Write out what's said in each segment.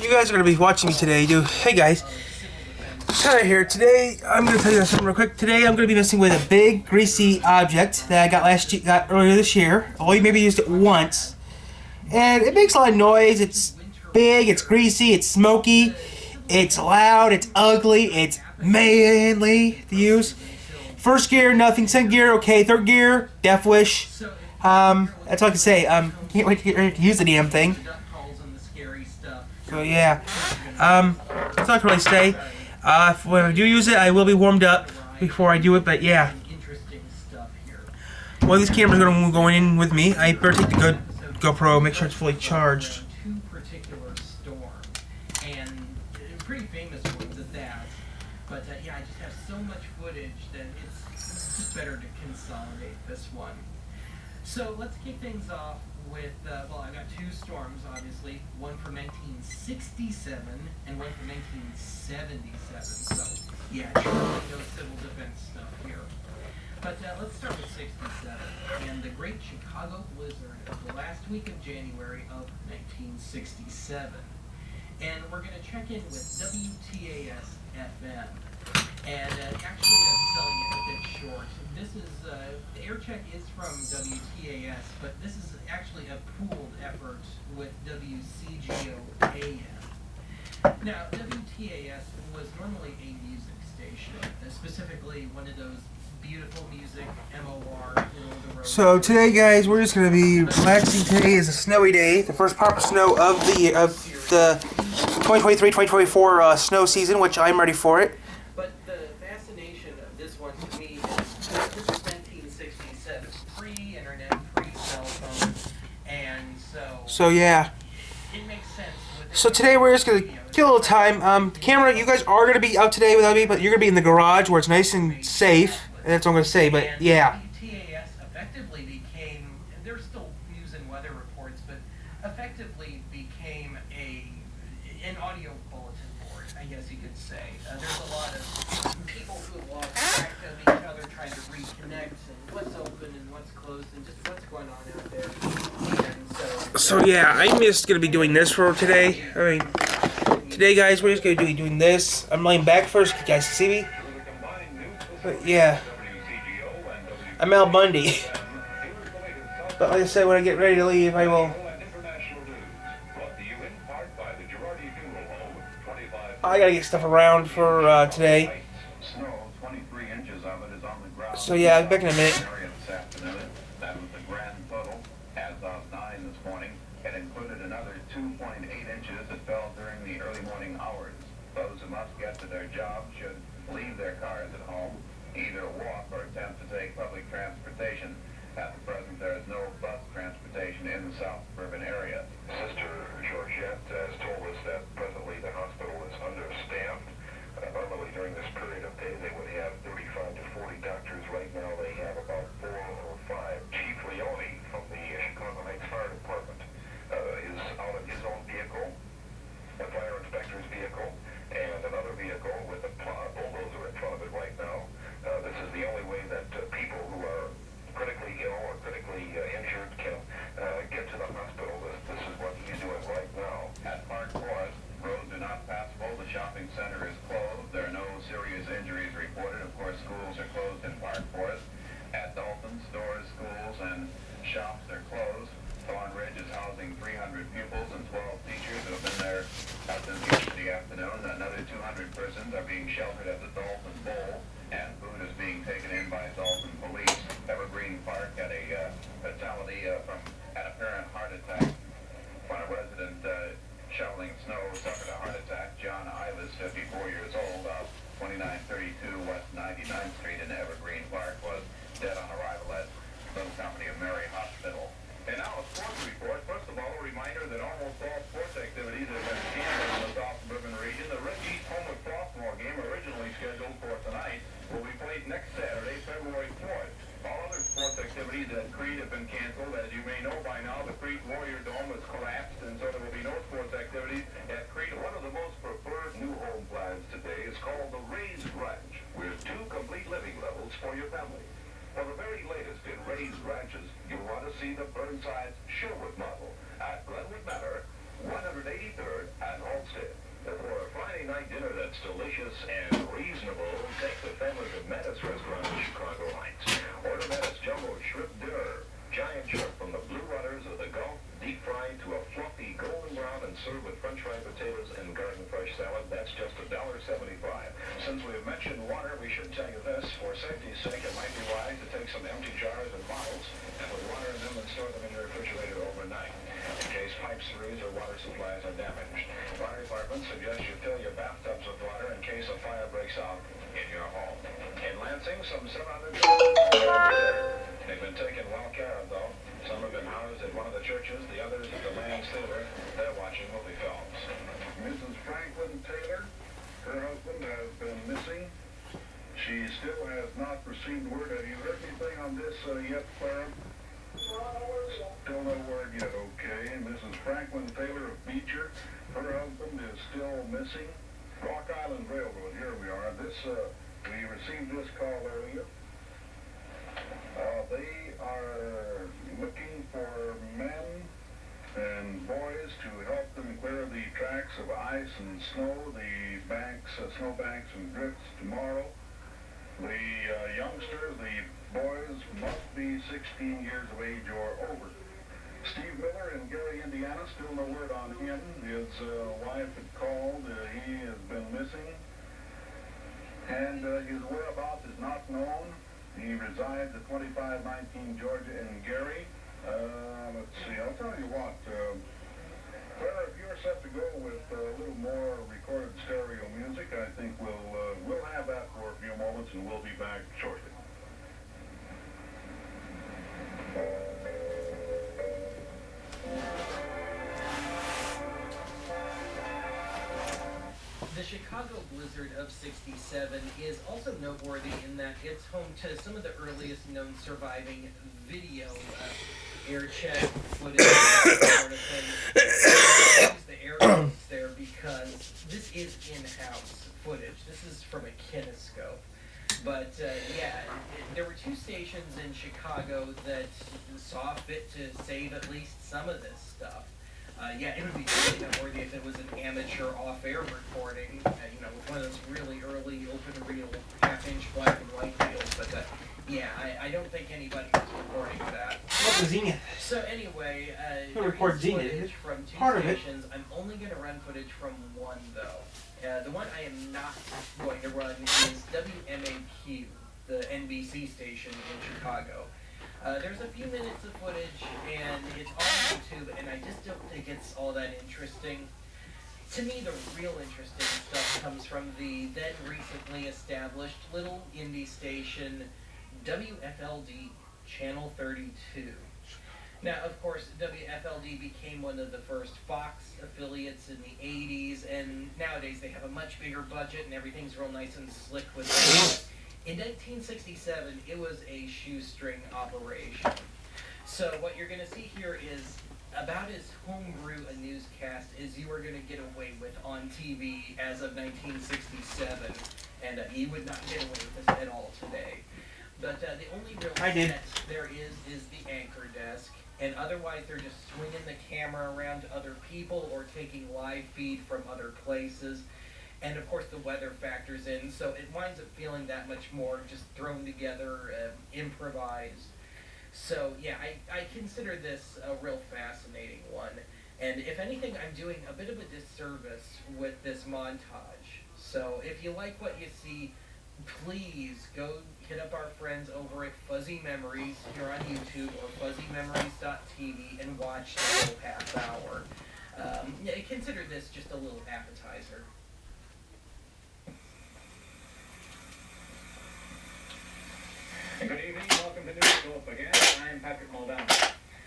You guys are going to be watching me today, dude. Hey guys, Tyler here. Today, I'm going to tell you something real quick. Today, I'm going to be messing with a big, greasy object that I got earlier this year. Only maybe used it once. And it makes a lot of noise. It's big, it's greasy, it's smoky, it's loud, it's ugly, it's manly to use. First gear, nothing. Second gear, okay. Third gear, Death Wish. That's all I can say. Can't wait to get ready to use the damn thing. So yeah, that's all I can really say. When I do use it, I will be warmed up before I do it. But yeah, one of these cameras are going to go in with me. I better take the good GoPro, make sure it's fully charged. Two particular storms, and pretty famous ones at that. But yeah, I just have so much footage that it's just better to consolidate this one. So let's kick things off with, well, I got two storms, obviously. One from 1967 and one from 1977. So, yeah, no civil defense stuff here. But let's start with 67 and the Great Chicago Blizzard of the last week of January of 1967. And we're going to check in with WTAS FM. And actually, I'm selling it a bit short. This is, the air check is from WTAS, but this is actually a pooled effort with WCGO-AM. Now, WTAS was normally a music station, specifically one of those beautiful music, MOR, So today, guys, we're just gonna be relaxing. Today is a snowy day, the first proper snow of the 2023-2024 snow season, which I'm ready for it. But the fascination of this one to me is this is 1967, pre-internet, pre-cell phone, and so yeah. It makes sense. So today we're just gonna kill a little time. The camera, you guys are gonna be out today without me, but you're gonna be in the garage where it's nice and safe. And that's what I'm gonna say. But yeah. WTAS effectively became, they're still using weather reports, but effectively became an audio bulletin board, I guess you could say. There's a lot of people who lost track of each other, trying to reconnect, and what's open and what's closed, and just what's going on out there. And so yeah, I'm just gonna be doing this for today. I mean, today, guys, we're just gonna be doing this. I'm laying back first. You guys can see me. But yeah, I'm Al Bundy. But like I said, when I get ready to leave, I will. I gotta get stuff around for today. So yeah, I'll be back in a minute. That was the grand total as of 9 this morning. It included another 2.8 inches that fell during the early morning hours. Those who must get to their jobs should leave their cars at home, either walk or attempt to take public transportation. At the present, there is no bus transportation in the South Suburban area. Sister Georgette has told us that presently the hospital is understaffed. Normally during this period of day they would have 35 to 40 doctors. Right now they have about 4 or 5. Chief Leone from the Chicago Heights Fire Department is out of his own vehicle, a fire inspector's vehicle, and another vehicle with a bulldozer in front of it right now. This is the only way that people who are critically ill or critically injured can get to the hospital. This is what he's doing right now. At Park Forest, roads are not passable. The shopping center is closed. There are no serious injuries reported. Of course, schools are closed in Park Forest. At Dalton, stores, schools, and shops are closed. Thorn Ridge is housing 300 pupils and 12 teachers who have been there since yesterday afternoon. Another 200 persons are being sheltered at the Dalton Bowl, and food is being taken in by Dalton police. Evergreen Park had a fatality from an apparent heart attack when a resident shoveling snow suffered a heart attack. John Ivis, 54 years old, 2932 West 99th Street in Evergreen Park, was dead on arrival at Little Company of Mary Hospital. And now a sports report. First of all, a reminder that almost all sports activities have been canceled in the South Suburban region. The Rickies Homewood softball game, originally scheduled for tonight, will be played next Saturday, February 4th. All other sports activities at Creed have been canceled. As you may know by now, the Creed Warrior Dome has collapsed, and so there will be no sports activities at Creed. One of the most preferred new home plans today is called the Raised Ranch, with 2 complete living levels for your family. For the very latest in raised ranches, you'll want to see the Burnside's Sherwood model at Glenwood Manor, 183rd and Halsted. that's delicious and reasonable, take the family to Menace Restaurant in Chicago Heights. Order Menace Jumbo Shrimp Dinner. Giant shrimp from the blue waters of the Gulf, deep fried to a fluffy golden brown and served with french fried potatoes and garden fresh salad. That's just $1.75. Since we've mentioned water, we should tell you this. For safety's sake, it might be wise to take some empty jars and bottles and put water in them and store them in your refrigerator overnight, in case pipes freeze or water supplies are damaged. Fire departments suggest you fill your bathtubs with water in case a fire breaks out in your home. In Lansing, some 700 children. They've been taken well care of, though. Some have been housed at one of the churches, the others at the Lands Theater. They're watching movie films. Mrs. Franklin Taylor, her husband has been missing. She still has not received word. Have you heard anything on this yet, Clara? Still no word yet, okay. Mrs. Franklin Taylor of Beecher, her husband is still missing. Rock Island Railroad, here we are. We received this call earlier. They are looking for men and boys to help them clear the tracks of ice and snow, the banks, snow banks and drifts tomorrow. The youngsters, the boys, must be 16 years of age or over. Steve Miller in Gary, Indiana, still no word on him. His wife had called. He has been missing. And his whereabouts is not known. He resides at 2519 Georgia in Gary. Let's see, I'll tell you what. Clara, if you're set to go with a little more recorded stereo music, I think we'll have that for a few moments, and we'll be back shortly. The Chicago blizzard of '67 is also noteworthy in that it's home to some of the earliest known surviving video air check footage, sort of thing. I use the air quotes there because this is in-house footage. This is from a kinescope. But there were two stations in Chicago that saw fit to save at least some of this stuff. It would be really noteworthy if it was an amateur off-air recording, with one of those really early open-reel half-inch black and white deals. But I don't think anybody was recording that. What was Zenith? So anyway, We'll record there is Zenith. footage from two Part of it. stations. I'm only going to run footage from one, though. The one I am not going to run is WMAQ, the NBC station in Chicago. There's a few minutes of footage, and it's all on YouTube, and I just don't think it's all that interesting. To me, the real interesting stuff comes from the then recently established little indie station, WFLD, Channel 32. Now, of course, WFLD became one of the first Fox affiliates in the 80s, and nowadays they have a much bigger budget, and everything's real nice and slick with it. In 1967, it was a shoestring operation. So what you're going to see here is about as homebrew a newscast as you are going to get away with on TV as of 1967, and you would not get away with this at all today. But the only real set there is the anchor desk, and otherwise they're just swinging the camera around to other people or taking live feed from other places. And of course the weather factors in, so it winds up feeling that much more just thrown together, improvised. So I consider this a real fascinating one. And if anything, I'm doing a bit of a disservice with this montage. So if you like what you see, please go hit up our friends over at Fuzzy Memories here on YouTube or fuzzymemories.tv and watch the whole half hour. Consider this just a little appetizer. Good evening, welcome to Newscope again. I'm Patrick Muldown.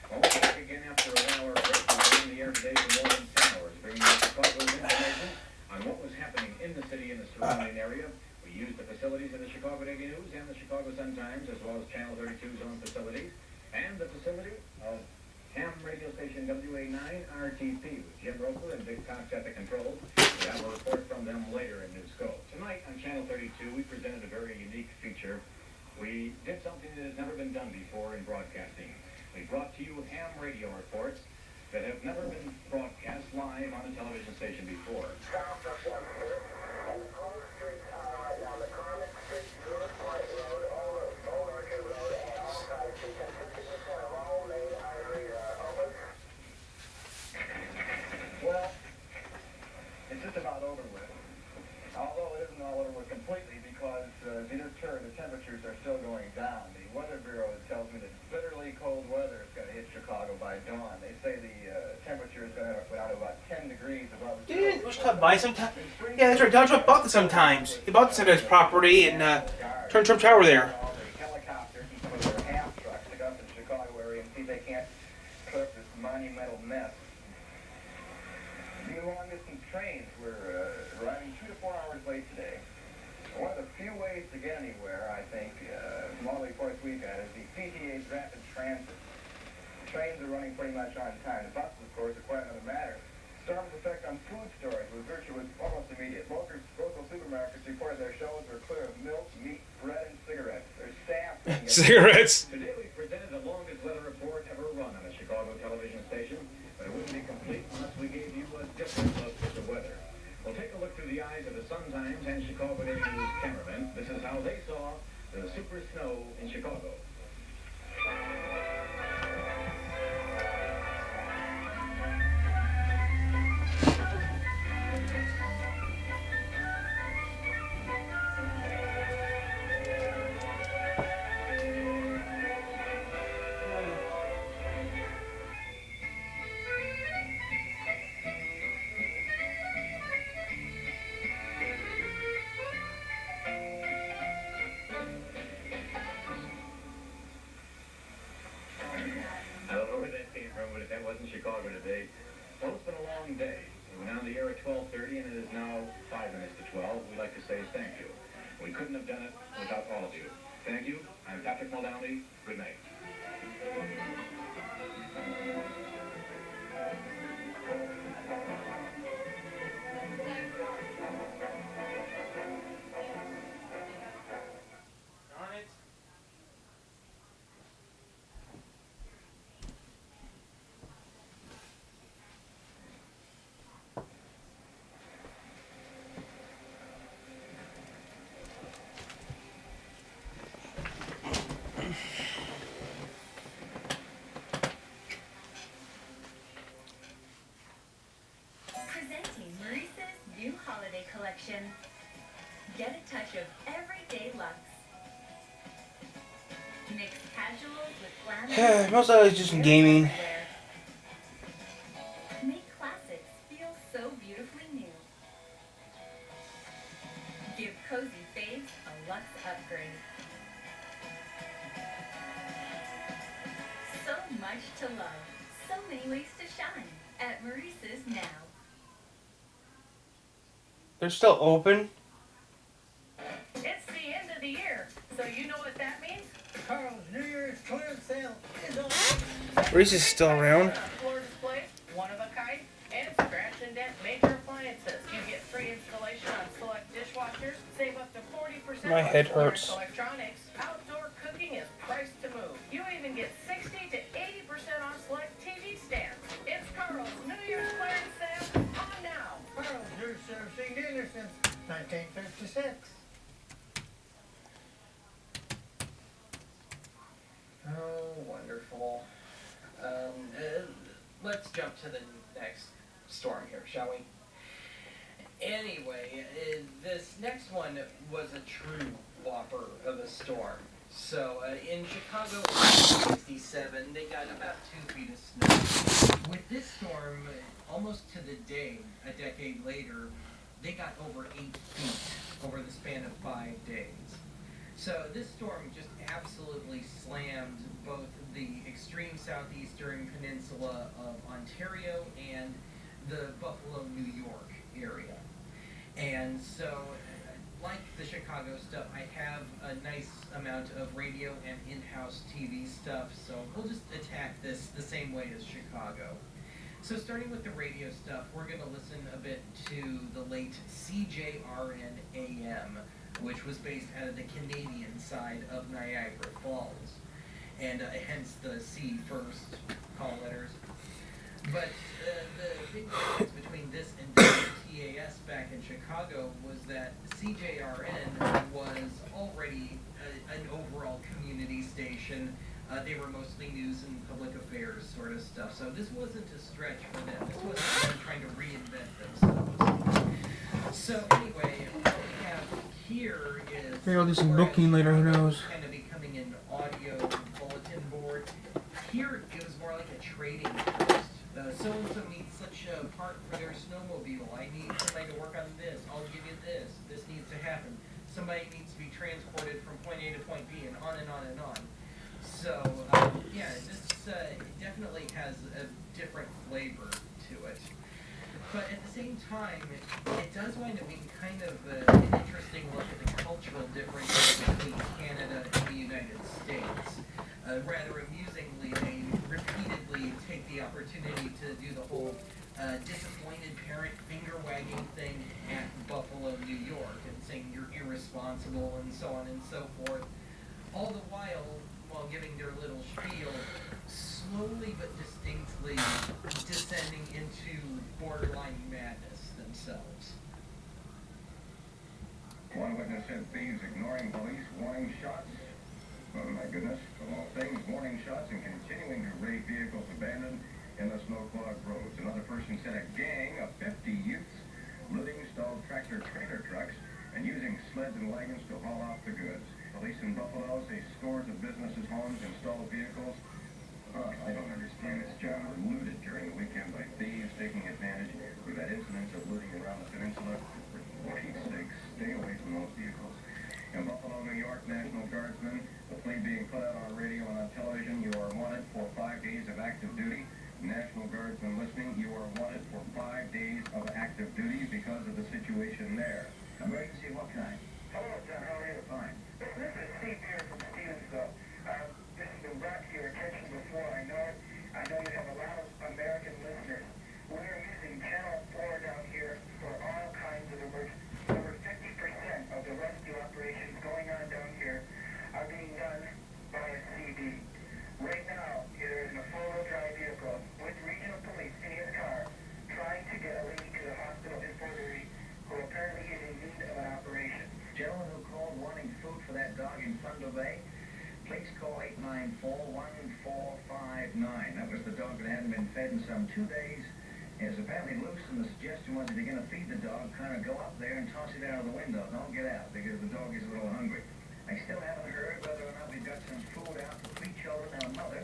Well, we're back again after a 1 hour break. We've been in the air today for more than 10 hours, bringing you Chicago's information on what was happening in the city and the surrounding area. We used the facilities of the Chicago Daily News and the Chicago Sun-Times, as well as Channel 32's own facilities, and the facility of ham radio station WA9RTP with Jim Roper and Big Cox at the controls. We have a report from them later in Newscope. Tonight on Channel 32, we presented a very unique feature. We did something that has never been done before in broadcasting. We brought to you ham radio reports that have never been broadcast live on a television station before. Didn't was Trump buy sometime? Yeah, that's right. Donald Trump bought this sometimes. He bought this on his property and turned Trump Tower there. Helicopters and some of their half trucks to go up to the Chicago area and see if they can't clear up this monumental mess. New long-distance trains were arriving 2 to 4 hours late today. One of the few ways to get anywhere, I think, from all the reports we've had, is the PTA's rapid transit. Trains are running pretty much on time. The buses, of course, are quite another matter. Storm's effect on food storage was virtually almost immediate. Local supermarkets reported their shelves were clear of milk, meat, bread, and cigarettes. Their staff... Cigarettes. Today we presented the longest weather report ever run on a Chicago television station, but it wouldn't be complete unless we gave you a different look at the weather. We'll take a look through the eyes of the Sun-Times and Chicago Daily News cameramen. This is how they saw the super snow in Chicago. I don't know where that came from, but that wasn't Chicago today. Well, it's been a long day. We went on the air at 12:30, and it is now 5 minutes to 12. We'd like to say thank you. We couldn't have done it without all of you. Thank you. I'm Patrick Muldowney. Good night. Darn it. Presenting Maurice's new holiday collection. Get a touch of everyday luxe. Mix casuals with glamour. Most of it is just in gaming. Make classics feel so beautifully new. Give cozy faves a luxe upgrade. So much to love. So many ways to shine. At Maurice's now. They're still open. It's the end of the year, so you know what that means? Carl's New Year's clearance sale is on. Reese is still around. Floor displays, one of a kind, and scratch and dent major appliances. You get free installation on select dishwashers, save up to 40%. My head on hurts. electronics. Outdoor cooking is priced to move. You even get 60 to 80% on select TV stands. It's Carl's New Year's clearance sale on now. Carl's New Year's servicing dealer since 1956. Oh, wonderful. Let's jump to the next storm here, shall we? Anyway, this next one was a true whopper of a storm. So, in Chicago in 1967, they got about 2 feet of snow. With this storm, almost to the day, a decade later, they got over 8 feet over the span of 5 days. So this storm just absolutely slammed both the extreme southeastern peninsula of Ontario and the Buffalo, New York area. And so, like the Chicago stuff, I have a nice amount of radio and in-house TV stuff, so we'll just attack this the same way as Chicago. So starting with the radio stuff, we're going to listen a bit to the late CJRN AM, which was based out of the Canadian side of Niagara Falls, and hence the C first call letters. But the big difference between this and WTAS back in Chicago was that CJRN was already an overall community station. They were mostly news and public affairs sort of stuff, so this wasn't a stretch for them. This wasn't them trying to reinvent themselves. So anyway, what we have here is... Maybe I'll do some booking later, who knows. Kind of becoming an audio bulletin board. Here, it was more like a trading post. So-and-so meets such much part for their snowmobile. I need somebody to work on this. I'll give you this. This needs to happen. Somebody needs to be transported from point A to point B, and on and on and on. So, yeah, this definitely has a different flavor to it. But at the same time, it does wind up being kind of an interesting look at the cultural differences between Canada and the United States. Rather amusingly, they repeatedly take the opportunity to do the whole disappointed parent finger-wagging thing at Buffalo, New York, and saying you're irresponsible and so on and so forth. All the while giving their little spiel, slowly but distinctly descending into borderline madness themselves. One witness said thieves ignoring police warning shots. Oh my goodness, of all things, warning shots and continuing to raid vehicles abandoned in the snow-clogged roads. Another person said a gang of 50 youths looting stalled tractor-trailer trucks and using sleds and wagons to haul off the goods. Police in Buffalo say scores of businesses, homes, and stalled vehicles. I don't understand this job. Were looted during the weekend by thieves taking advantage. We've had incidents of looting around the peninsula. For Pete's sake, stay away from those vehicles. In Buffalo, New York, National Guardsmen, the plea being put out on radio and on television, you are wanted for 5 days of active duty. National Guardsmen listening, you are wanted for 5 days of active duty because of the situation there. Emergency, what kind? Hello, John. How are you? Fine. This is Steve here from Stevensville. This has been brought to your attention before. I know you have a lot of American listeners. We're using Channel 4 down here for all kinds of emergencies. Over 50% of the rescue operations going on down here are being done by a CD. Right now, there is a four-wheel drive vehicle with regional police in his car trying to get a lady to the hospital in Fort Erie who apparently is in need of an operation. Gentleman who called wanting food for that dog in Thunder Bay, please call 894-1459. That was the dog that hadn't been fed in some 2 days. It was apparently loose, and the suggestion was if you're going to feed the dog, kind of go up there and toss it out of the window. Don't get out, because the dog is a little hungry. I still haven't heard whether or not we've got some food out for 3 children and a mother.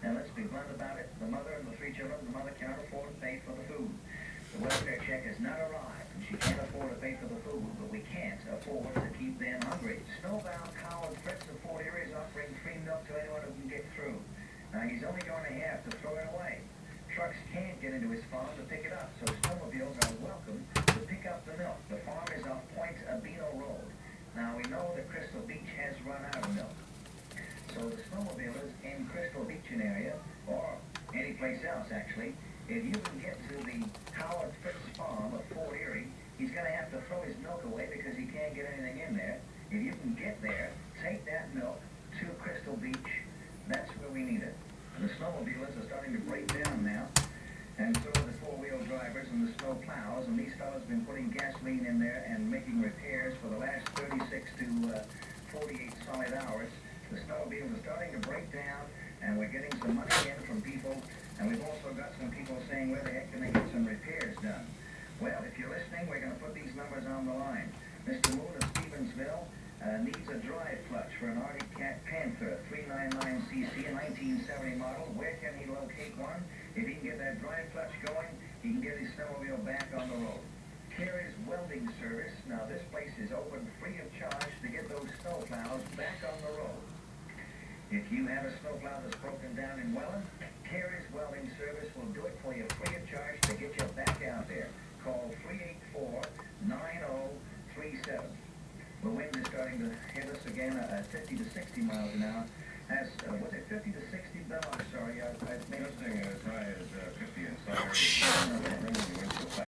Now, let's be blunt about it. The mother and the 3 children, the mother can't afford to pay for the food. The welfare check has not arrived, and she can't afford to pay for the food, but we can't afford to keep them hungry. Snowbound Howard Fritz of Fort Erie is offering free milk to anyone who can get through. Now, he's only going to have to throw it away. Trucks can't get into his farm to pick it up, so snowmobiles are welcome to pick up the milk. The farm is off Point Abino Road. Now, we know that Crystal Beach has run out of milk. So the snowmobilers in Crystal Beach area, or any place else actually, if you can get to the Howard Fritz farm of Fort Erie, he's going to have to throw his milk away because he can't get anything in there. If you can get there, take that milk to Crystal Beach. That's where we need it. And the snowmobilers are starting to break down now, and so are the four-wheel drivers and the snow plows, and these fellows have been putting gasoline in there and making repairs for the last 36 to 48 solid hours. The snowmobiles are starting to break down, and we're getting some money in from people, and we've also got some people saying where the heck can they get some repairs done. Well, if you're listening, we're going to put these numbers on the line. Mr. Moon of Stevensville needs a drive clutch for an Arctic Cat Panther 399cc, a 1970 model. Where can he locate one? If he can get that drive clutch going, he can get his snowmobile back on the road. Carrier's Welding Service. Now, this place is open free of charge to get those snowplows back on the road. If you have a snowplow that's broken down in Welland, Carrier's Welding Service will do it for you free of charge to get you back out there. Call 384-9037. The wind is starting to hit us again at 50 to 60 miles an hour. Was it 50 to 60, Bill? I'm sorry. I made a thing as high as 50 inside.